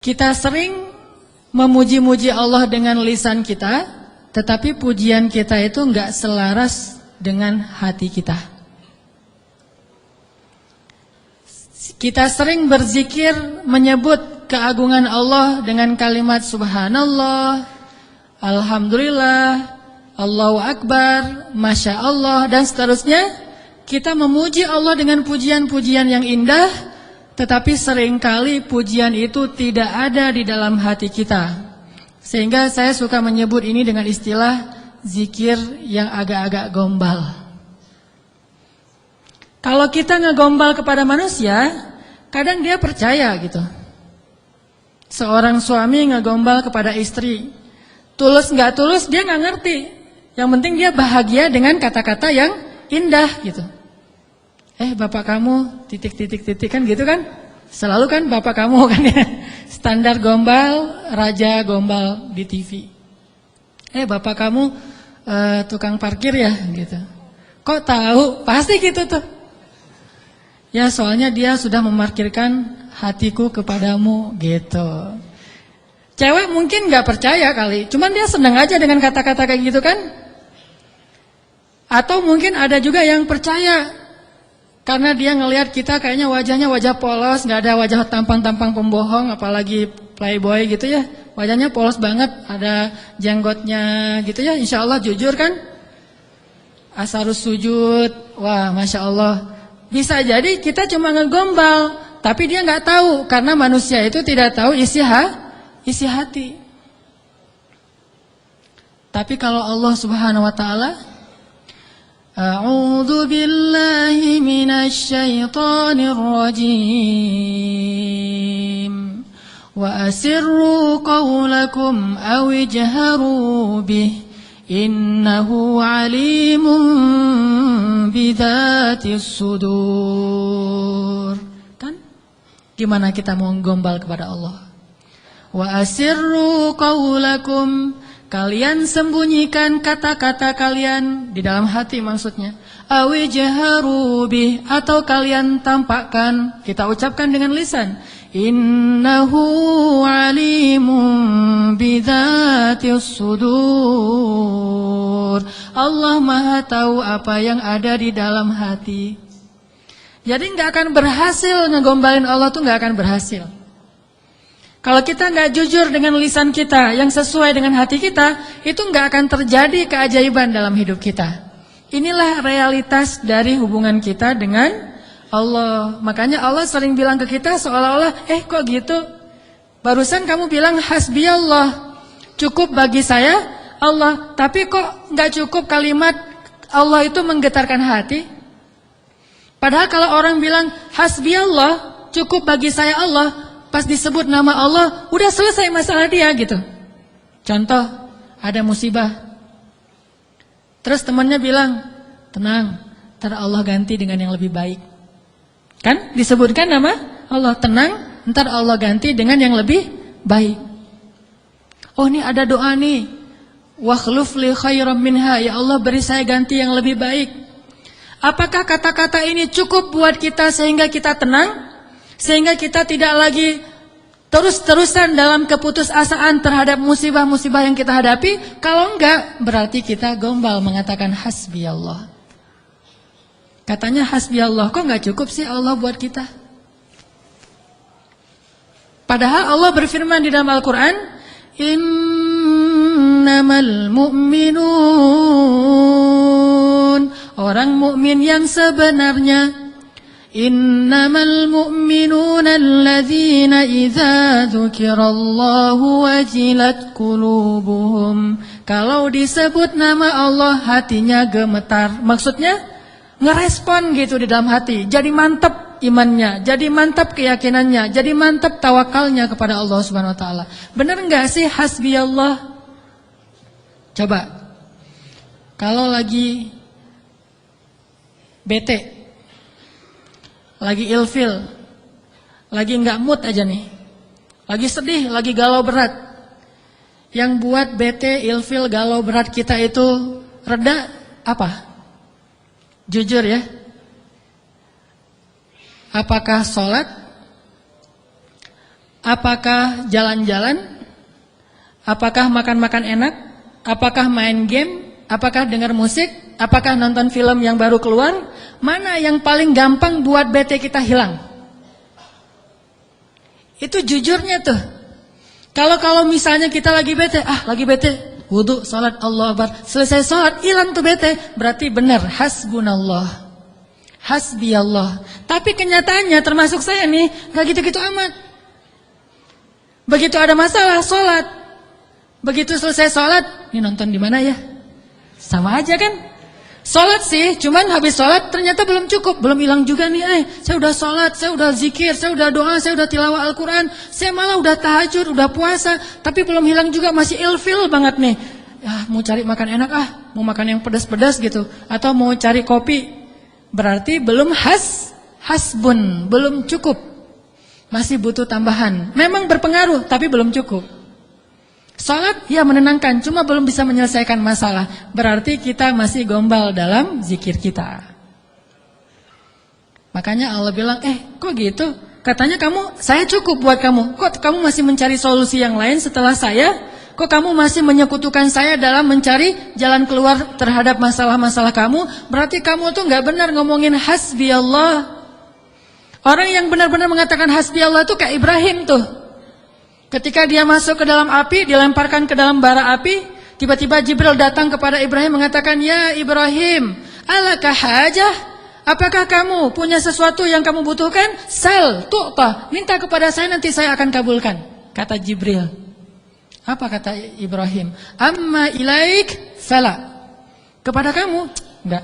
Kita sering memuji-muji Allah dengan lisan kita, tetapi pujian kita itu enggak selaras dengan hati kita. Kita sering berzikir menyebut keagungan Allah dengan kalimat subhanallah, alhamdulillah, Allahu akbar, masya Allah, dan seterusnya. Kita memuji Allah dengan pujian-pujian yang indah, tetapi seringkali pujian itu tidak ada di dalam hati kita. Sehingga saya suka menyebut ini dengan istilah zikir yang agak-agak gombal. Kalau kita ngegombal kepada manusia, kadang dia percaya gitu. Seorang suami ngegombal kepada istri, tulus nggak tulus dia nggak ngerti. Yang penting dia bahagia dengan kata-kata yang indah gitu. Bapak kamu titik kan gitu kan? Selalu kan bapak kamu kan ya. Standar gombal, raja gombal di TV. Bapak kamu tukang parkir ya gitu. Kok tahu? Pasti gitu tuh. Ya soalnya dia sudah memarkirkan hatiku kepadamu gitu. Cewek mungkin gak percaya kali, cuman dia senang aja dengan kata-kata kayak gitu kan. Atau mungkin ada juga yang percaya karena dia ngelihat kita kayaknya wajahnya wajah polos, gak ada wajah tampang-tampang pembohong, apalagi playboy gitu ya. Wajahnya polos banget, ada jenggotnya gitu ya, insya Allah jujur kan. Asarus sujud, wah masya Allah. Bisa jadi kita cuma ngegombal, tapi dia nggak tahu karena manusia itu tidak tahu isi hati. Tapi kalau Allah Subhanahu wa taala, a'udzu billahi minasy syaithanir rajim. Wa asirru qawlakum aw ijharu bih innahu alimun bidzatis sudur. Kan? Gimana kita mau gombal kepada Allah? Wa asirru qawlakum, kalian sembunyikan kata-kata kalian di dalam hati maksudnya. Awi jaharu bih, atau kalian tampakkan, kita ucapkan dengan lisan. Innahu alimun bidzatis sudur. Allah Maha tahu apa yang ada di dalam hati. Jadi nggak akan berhasil ngegombalin Allah tuh nggak akan berhasil. Kalau kita nggak jujur dengan lisan kita yang sesuai dengan hati kita, itu nggak akan terjadi keajaiban dalam hidup kita. Inilah realitas dari hubungan kita dengan Allah. Makanya Allah sering bilang ke kita seolah-olah, kok gitu? Barusan kamu bilang hasbiyallah, cukup bagi saya Allah. Tapi kok nggak cukup kalimat Allah itu menggetarkan hati? Padahal kalau orang bilang hasbiyallah, cukup bagi saya Allah, pas disebut nama Allah, udah selesai masalah dia gitu. Contoh, ada musibah. Terus temannya bilang, tenang, ntar Allah ganti dengan yang lebih baik. Kan disebutkan nama Allah, tenang, ntar Allah ganti dengan yang lebih baik. Oh ini ada doa nih, wakhluf li khairam minha, ya Allah beri saya ganti yang lebih baik. Apakah kata-kata ini cukup buat kita sehingga kita tenang? Sehingga kita tidak lagi terus-terusan dalam keputusasaan terhadap musibah-musibah yang kita hadapi? Kalau enggak, berarti kita gombal mengatakan hasbiyallah. Katanya hasbiyallah, kok enggak cukup sih Allah buat kita? Padahal Allah berfirman di dalam Al-Quran, innamal mu'minun, orang mukmin yang sebenarnya. Innamal mu'minuna alladzina idza dzukirallahu wajilat qulubuhum. Kalau disebut nama Allah hatinya gemetar. Maksudnya ngerespon gitu di dalam hati. Jadi mantap imannya, jadi mantap keyakinannya, jadi mantap tawakalnya kepada Allah Subhanahu wa taala. Benar enggak sih hasbiyallah? Coba. Kalau lagi bete, lagi ilfil, lagi nggak mood aja nih, lagi sedih, lagi galau berat. Yang buat bete, ilfil, galau berat kita itu reda apa? Jujur ya. Apakah sholat? Apakah jalan-jalan? Apakah makan-makan enak? Apakah main game? Apakah dengar musik? Apakah nonton film yang baru keluar? Mana yang paling gampang buat bete kita hilang? Itu jujurnya tuh. Kalau misalnya kita lagi bete, wudu, salat, Allah Akbar, selesai salat, hilang tuh bete, berarti benar, hasbunallah, hasbiyallah. Tapi kenyataannya termasuk saya nih, gak gitu-gitu amat. Begitu ada masalah, salat, begitu selesai salat, ini nonton di mana ya? Sama aja kan? Salat sih, cuman habis salat ternyata belum cukup, belum hilang juga nih. Saya udah salat, saya udah zikir, saya udah doa, saya udah tilawah Al-Quran, saya malah udah tahajud, udah puasa, tapi belum hilang juga, masih ilfil banget nih. Ya, mau cari makan enak mau makan yang pedas-pedas gitu, atau mau cari kopi, berarti belum hasbun, belum cukup, masih butuh tambahan. Memang berpengaruh, tapi belum cukup. Salat ya menenangkan, cuma belum bisa menyelesaikan masalah. Berarti kita masih gombal dalam zikir kita. Makanya Allah bilang, kok gitu? Katanya saya cukup buat kamu. Kok kamu masih mencari solusi yang lain setelah saya? Kok kamu masih menyekutukan saya dalam mencari jalan keluar terhadap masalah-masalah kamu? Berarti kamu tuh gak benar ngomongin hasbi Allah. Orang yang benar-benar mengatakan hasbi Allah tuh kayak Ibrahim tuh. Ketika dia masuk ke dalam api, dilemparkan ke dalam bara api, tiba-tiba Jibril datang kepada Ibrahim mengatakan, "Ya Ibrahim, alaka hajah? Apakah kamu punya sesuatu yang kamu butuhkan? Sal, tu'ta, minta kepada saya nanti saya akan kabulkan." Kata Jibril. Apa kata Ibrahim? "Amma ilaik fala." Kepada kamu? Enggak.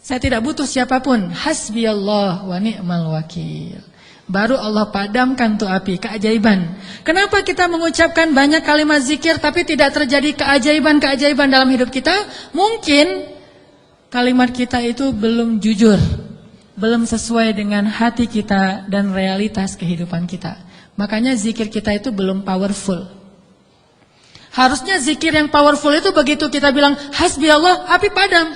Saya tidak butuh siapapun. Hasbiyallah wa ni'mal wakil. Baru Allah padamkan tuh api, keajaiban. Kenapa kita mengucapkan banyak kalimat zikir tapi tidak terjadi keajaiban-keajaiban dalam hidup kita? Mungkin kalimat kita itu belum jujur, belum sesuai dengan hati kita dan realitas kehidupan kita. Makanya zikir kita itu belum powerful. Harusnya zikir yang powerful itu begitu kita bilang hasbi Allah, api padam.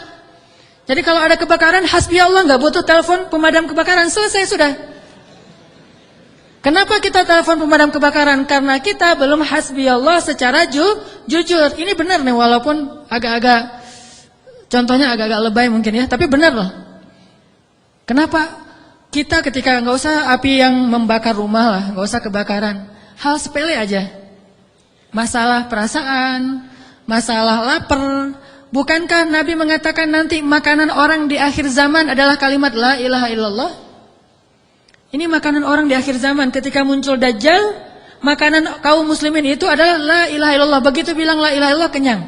Jadi kalau ada kebakaran, hasbi Allah, gak butuh telepon pemadam kebakaran, selesai sudah. Kenapa kita telepon pemadam kebakaran? Karena kita belum hasbi Allah secara jujur. Ini benar nih, walaupun agak-agak, contohnya agak-agak lebay mungkin ya, tapi benar loh. Kenapa kita ketika nggak usah api yang membakar rumah lah, nggak usah kebakaran, hal sepele aja, masalah perasaan, masalah lapar. Bukankah Nabi mengatakan nanti makanan orang di akhir zaman adalah kalimat la ilaha illallah? Ini makanan orang di akhir zaman. Ketika muncul Dajjal, makanan kaum muslimin itu adalah la ilaha illallah. Begitu bilang la ilaha illallah, kenyang.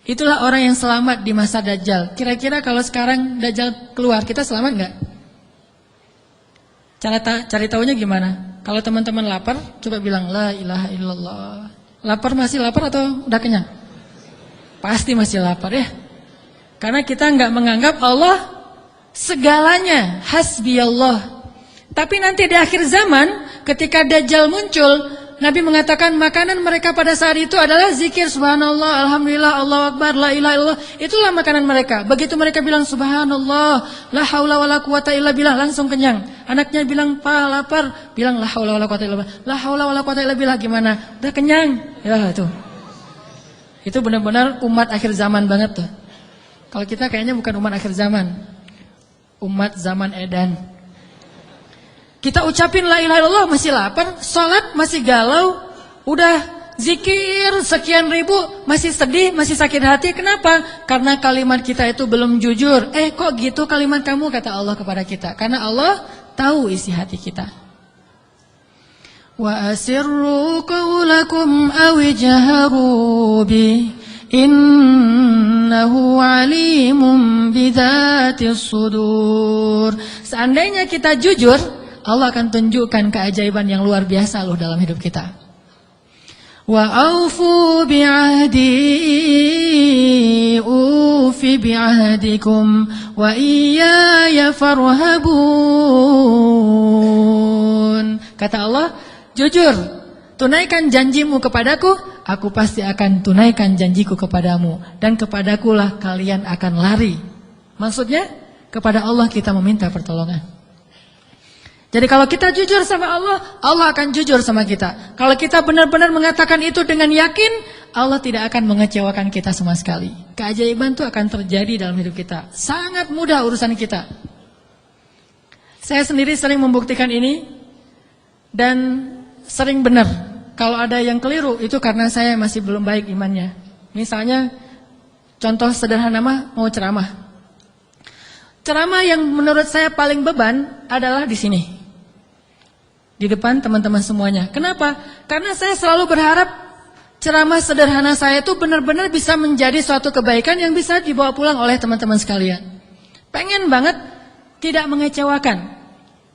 Itulah orang yang selamat di masa Dajjal. Kira-kira kalau sekarang Dajjal keluar, kita selamat nggak? Cari tahunya gimana? Kalau teman-teman lapar, coba bilang la ilaha illallah. Lapar masih lapar atau udah kenyang? Pasti masih lapar ya. Karena kita nggak menganggap Allah segalanya, hasbi Allah. Tapi nanti di akhir zaman, ketika Dajjal muncul, Nabi mengatakan makanan mereka pada saat itu adalah zikir subhanallah, alhamdulillah, Allahu akbar, la ilaha illallah. Itulah makanan mereka. Begitu mereka bilang subhanallah, la haula wala quwata illa billah, langsung kenyang. Anaknya bilang, "Pa, lapar." Bilang la haula wala quwata illa billah. La haula wala quwata illa billah gimana? Udah kenyang. Ya itu. Itu benar-benar umat akhir zaman banget tuh. Kalau kita kayaknya bukan umat akhir zaman. Umat zaman edan. Kita ucapin la ilaha illallah masih lapar, sholat masih galau, udah zikir sekian ribu masih sedih, masih sakit hati. Kenapa? Karena kalimat kita itu belum jujur. Kok gitu kalimat kamu, kata Allah kepada kita. Karena Allah tahu isi hati kita. Wa asirru qawlakum aw jaharu bi innahu alimun bidzatis sudur. Seandainya kita jujur, Allah akan tunjukkan keajaiban yang luar biasa loh dalam hidup kita. Wa aufu bi'ahdi ufi bi'ahdikum wa iyaya farhabun. Kata Allah, jujur, tunaikan janjimu kepadaku, aku pasti akan tunaikan janjiku kepadamu, dan kepadakulah kalian akan lari. Maksudnya, kepada Allah kita meminta pertolongan. Jadi kalau kita jujur sama Allah, Allah akan jujur sama kita. Kalau kita benar-benar mengatakan itu dengan yakin, Allah tidak akan mengecewakan kita sama sekali. Keajaiban itu akan terjadi dalam hidup kita. Sangat mudah urusan kita. Saya sendiri sering membuktikan ini dan sering benar. Kalau ada yang keliru itu karena saya masih belum baik imannya. Misalnya contoh sederhana mau ceramah. Ceramah yang menurut saya paling beban adalah di sini. Di depan teman-teman semuanya. Kenapa? Karena saya selalu berharap ceramah sederhana saya itu benar-benar bisa menjadi suatu kebaikan yang bisa dibawa pulang oleh teman-teman sekalian. Pengen banget tidak mengecewakan.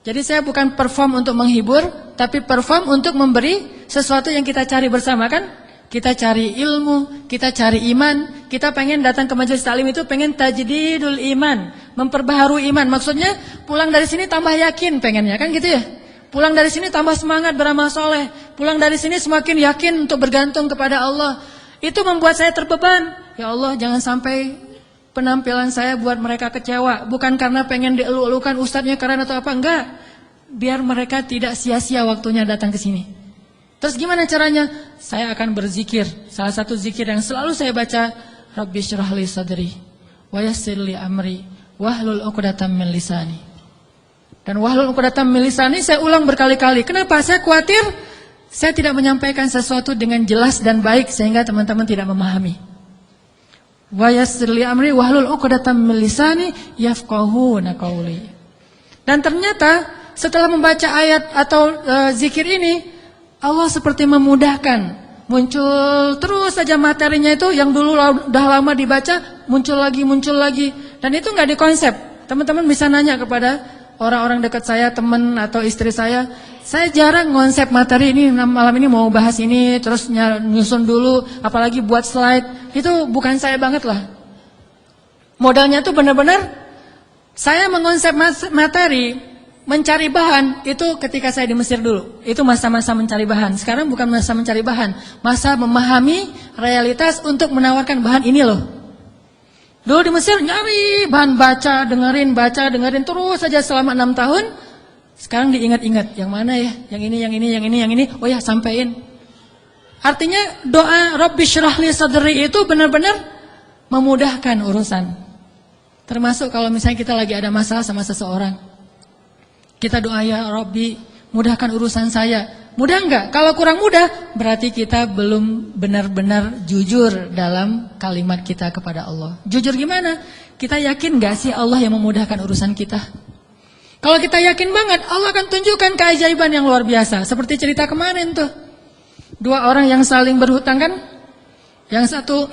Jadi saya bukan perform untuk menghibur, tapi perform untuk memberi sesuatu yang kita cari bersama kan. Kita cari ilmu, kita cari iman, kita pengen datang ke majelis taklim itu pengen tajdidul iman, memperbaharui iman. Maksudnya pulang dari sini tambah yakin pengennya kan gitu ya. Pulang dari sini tambah semangat beramal soleh. Pulang dari sini semakin yakin untuk bergantung kepada Allah. Itu membuat saya terbeban. Ya Allah, jangan sampai penampilan saya buat mereka kecewa. Bukan karena pengen dielu-elukan ustadznya keren atau apa, enggak. Biar mereka tidak sia-sia waktunya datang ke sini. Terus gimana caranya? Saya akan berzikir. Salah satu zikir yang selalu saya baca, Rabbi syrah li sadri wa yassir li amri wahlul 'uqdatam min lisani. Dan wahlul 'uqdatam min lisani saya ulang berkali-kali. Kenapa? Saya khawatir saya tidak menyampaikan sesuatu dengan jelas dan baik sehingga teman-teman tidak memahami. Wa yassir li amri wahlul 'uqdatam min lisani yafqahuna qauli. Dan ternyata setelah membaca ayat atau zikir ini, Allah seperti memudahkan. Muncul terus saja materinya itu yang dulu udah lama dibaca, muncul lagi. Dan itu enggak dikonsep. Teman-teman bisa nanya kepada orang-orang dekat saya, teman atau istri saya jarang konsep materi ini, malam ini mau bahas ini, terus nyusun dulu, apalagi buat slide, itu bukan saya banget lah. Modalnya tuh benar-benar, saya mengonsep materi, mencari bahan, itu ketika saya di Mesir dulu, itu masa-masa mencari bahan. Sekarang bukan masa mencari bahan, masa memahami realitas untuk menawarkan bahan ini loh. Dulu di Mesir nyari bahan baca, dengerin terus saja selama 6 tahun. Sekarang diingat-ingat, yang mana ya? Yang ini. Oh ya, sampein. Artinya doa Rabbi syrah li sadri itu benar-benar memudahkan urusan. Termasuk kalau misalnya kita lagi ada masalah sama seseorang. Kita doa ya Rabbi, mudahkan urusan saya. Mudah enggak? Kalau kurang mudah, berarti kita belum benar-benar jujur dalam kalimat kita kepada Allah. Jujur gimana? Kita yakin enggak sih Allah yang memudahkan urusan kita? Kalau kita yakin banget, Allah akan tunjukkan keajaiban yang luar biasa. Seperti cerita kemarin tuh. 2 orang yang saling berhutang kan? Yang satu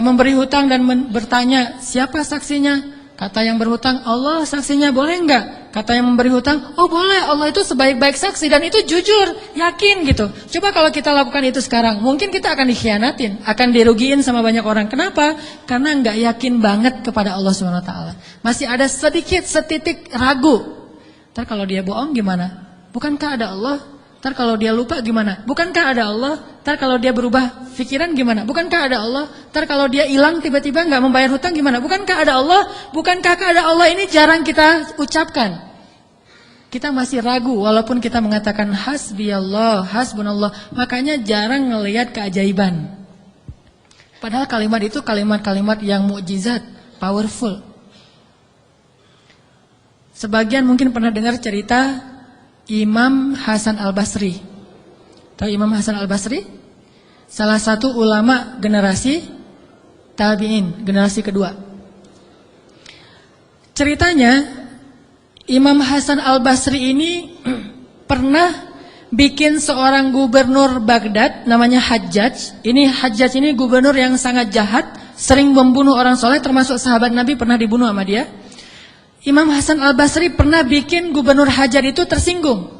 memberi hutang dan bertanya, siapa saksinya? Kata yang berhutang, Allah saksinya, boleh enggak? Kata yang memberi hutang, oh boleh, Allah itu sebaik-baik saksi dan itu jujur, yakin gitu. Coba kalau kita lakukan itu sekarang, mungkin kita akan dikhianatin, akan dirugiin sama banyak orang. Kenapa? Karena enggak yakin banget kepada Allah SWT. Masih ada setitik ragu. Ntar kalau dia bohong gimana? Bukankah ada Allah? Ntar kalau dia lupa gimana? Bukankah ada Allah? Ntar kalau dia berubah pikiran gimana? Bukankah ada Allah? Ntar kalau dia hilang tiba-tiba nggak membayar hutang gimana? Bukankah ada Allah? Bukankah ada Allah? Ini jarang kita ucapkan. Kita masih ragu walaupun kita mengatakan hasbiyallah, hasbunallah. Makanya jarang ngelihat keajaiban. Padahal kalimat itu kalimat-kalimat yang mukjizat, powerful. Sebagian mungkin pernah dengar cerita Imam Hasan Al-Basri. Tahu Imam Hasan Al-Basri? Salah satu ulama generasi tabi'in, generasi kedua. Ceritanya Imam Hasan Al-Basri ini pernah bikin seorang gubernur Baghdad namanya Hajjaj. Hajjaj ini gubernur yang sangat jahat, sering membunuh orang soleh, termasuk sahabat Nabi pernah dibunuh sama dia. Imam Hasan Al-Basri pernah bikin gubernur Hajjaj itu tersinggung.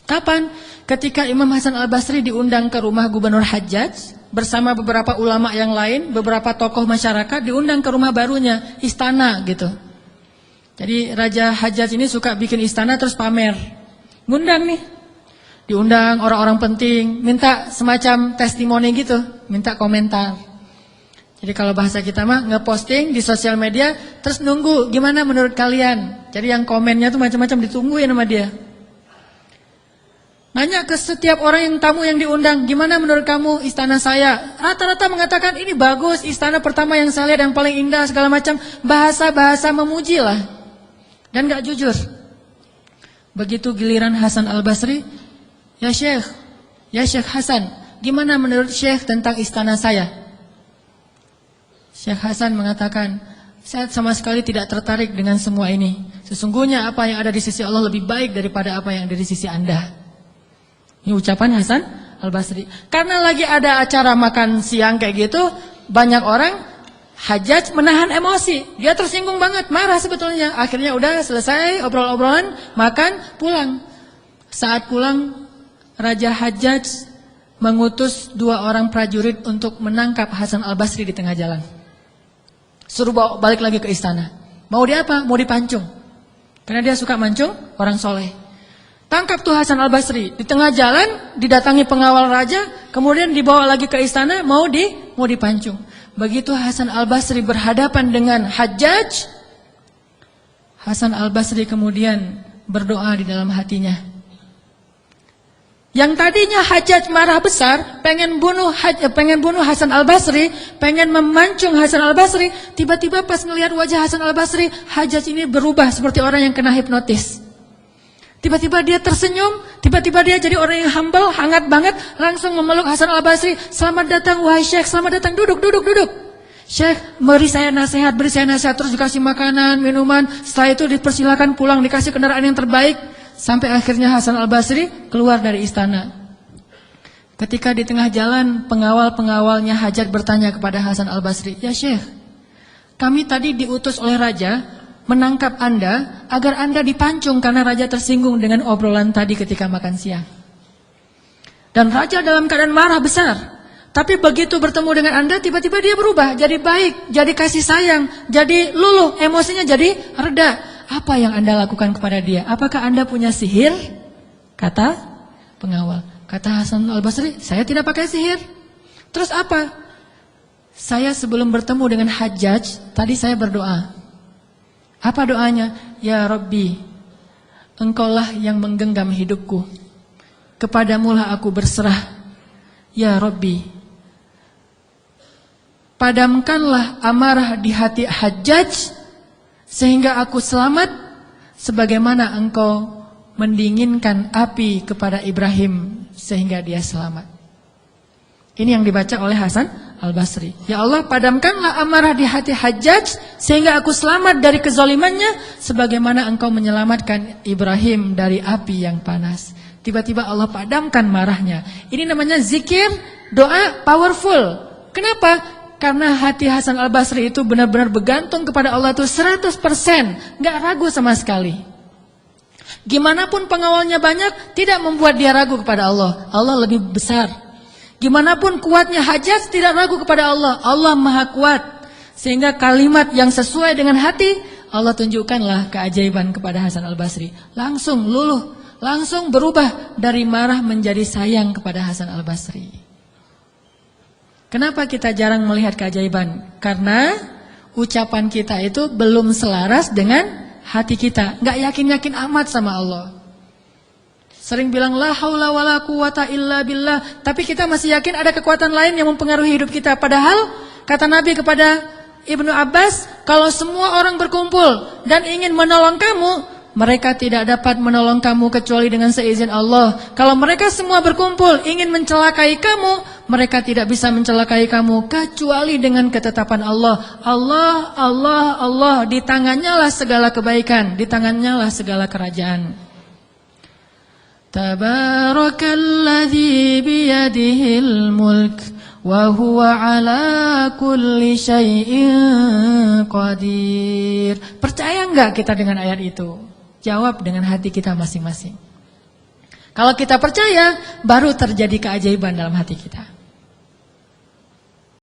Kapan? Ketika Imam Hasan Al-Basri diundang ke rumah gubernur Hajjaj bersama beberapa ulama yang lain, beberapa tokoh masyarakat diundang ke rumah barunya, istana gitu. Jadi Raja Hajjaj ini suka bikin istana terus pamer. Ngundang nih. Diundang orang-orang penting, minta semacam testimoni gitu, minta komentar. Jadi kalau bahasa kita mah ngeposting di sosial media, terus nunggu gimana menurut kalian. Jadi yang komennya tuh macam-macam ditungguin sama dia. Nanya ke setiap orang yang tamu yang diundang, gimana menurut kamu istana saya? Rata-rata mengatakan ini bagus, istana pertama yang saya lihat yang paling indah segala macam. Bahasa-bahasa memuji lah. Dan gak jujur. Begitu giliran Hasan Al-Basri, ya Syekh Hasan, gimana menurut Syekh tentang istana saya? Syekh Hasan mengatakan, saya sama sekali tidak tertarik dengan semua ini. Sesungguhnya apa yang ada di sisi Allah lebih baik daripada apa yang ada di sisi Anda. Ini ucapan Hasan Al-Basri. Karena lagi ada acara makan siang kayak gitu, banyak orang Hajjaj menahan emosi. Dia tersinggung banget, marah sebetulnya. Akhirnya udah selesai obrol-obrolan, makan, pulang. Saat pulang, Raja Hajjaj mengutus 2 orang prajurit untuk menangkap Hasan Al-Basri di tengah jalan. Suruh bawa balik lagi ke istana. Mau dia apa? Mau dipancung. Karena dia suka mancung orang soleh. Tangkap tuh Hasan Al-Basri. Di tengah jalan didatangi pengawal raja, kemudian dibawa lagi ke istana, mau dipancung. Begitu Hasan Al-Basri berhadapan dengan Hajjaj, Hasan Al-Basri kemudian berdoa di dalam hatinya. Yang tadinya Hajjaj marah besar, pengen bunuh Hasan Al-Basri, pengen memancung Hasan Al-Basri, tiba-tiba pas ngelihat wajah Hasan Al-Basri, Hajjaj ini berubah seperti orang yang kena hipnotis. Tiba-tiba dia tersenyum, tiba-tiba dia jadi orang yang humble, hangat banget, langsung memeluk Hasan Al-Basri. Selamat datang wahai Syekh, selamat datang, duduk. Syekh, beri saya nasihat, terus dikasih makanan, minuman. Setelah itu dipersilakan pulang, dikasih kendaraan yang terbaik. Sampai akhirnya Hasan Al-Basri keluar dari istana. Ketika di tengah jalan, pengawal-pengawalnya Hajjaj bertanya kepada Hasan Al-Basri, ya Syekh, kami tadi diutus oleh raja menangkap Anda agar Anda dipancung karena raja tersinggung dengan obrolan tadi ketika makan siang. Dan raja dalam keadaan marah besar. Tapi begitu bertemu dengan Anda, tiba-tiba dia berubah, jadi baik, jadi kasih sayang, jadi luluh, emosinya jadi reda. Apa yang Anda lakukan kepada dia? Apakah Anda punya sihir? Kata pengawal. Kata Hasan Al-Basri, saya tidak pakai sihir. Terus apa? Saya sebelum bertemu dengan Hajjaj, tadi saya berdoa. Apa doanya? Ya Rabbi, Engkaulah yang menggenggam hidupku. Kepadamulah aku berserah. Ya Rabbi, padamkanlah amarah di hati Hajjaj sehingga aku selamat sebagaimana Engkau mendinginkan api kepada Ibrahim sehingga dia selamat. Ini yang dibaca oleh Hasan Al-Basri. Ya Allah, padamkanlah amarah di hati Hajjaj sehingga aku selamat dari kezalimannya sebagaimana Engkau menyelamatkan Ibrahim dari api yang panas. Tiba-tiba Allah padamkan marahnya. Ini namanya zikir, doa powerful. Kenapa? Karena hati Hasan Al-Basri itu benar-benar bergantung kepada Allah itu 100%, enggak ragu sama sekali. Gimana pun pengawalnya banyak, tidak membuat dia ragu kepada Allah. Allah lebih besar. Gimana pun kuatnya Hajjaj, tidak ragu kepada Allah. Allah maha kuat. Sehingga kalimat yang sesuai dengan hati, Allah tunjukkanlah keajaiban kepada Hasan Al-Basri. Langsung luluh, langsung berubah dari marah menjadi sayang kepada Hasan Al-Basri. Kenapa kita jarang melihat keajaiban? Karena ucapan kita itu belum selaras dengan hati kita. Gak yakin-yakin amat sama Allah. Sering bilang la haula wala quwata illa billah, tapi kita masih yakin ada kekuatan lain yang mempengaruhi hidup kita. Padahal kata Nabi kepada Ibnu Abbas, kalau semua orang berkumpul dan ingin menolong kamu, mereka tidak dapat menolong kamu kecuali dengan seizin Allah. Kalau mereka semua berkumpul ingin mencelakai kamu, mereka tidak bisa mencelakai kamu kecuali dengan ketetapan Allah. Allah, Allah, Allah, di tangannya lah segala kebaikan, di tangannya lah segala kerajaan. Tabarakalladzi biyadihil mulk wa huwa ala kulli syai'in qadir. Percaya enggak kita dengan ayat itu? Jawab dengan hati kita masing-masing. Kalau kita percaya, baru terjadi keajaiban dalam hati kita.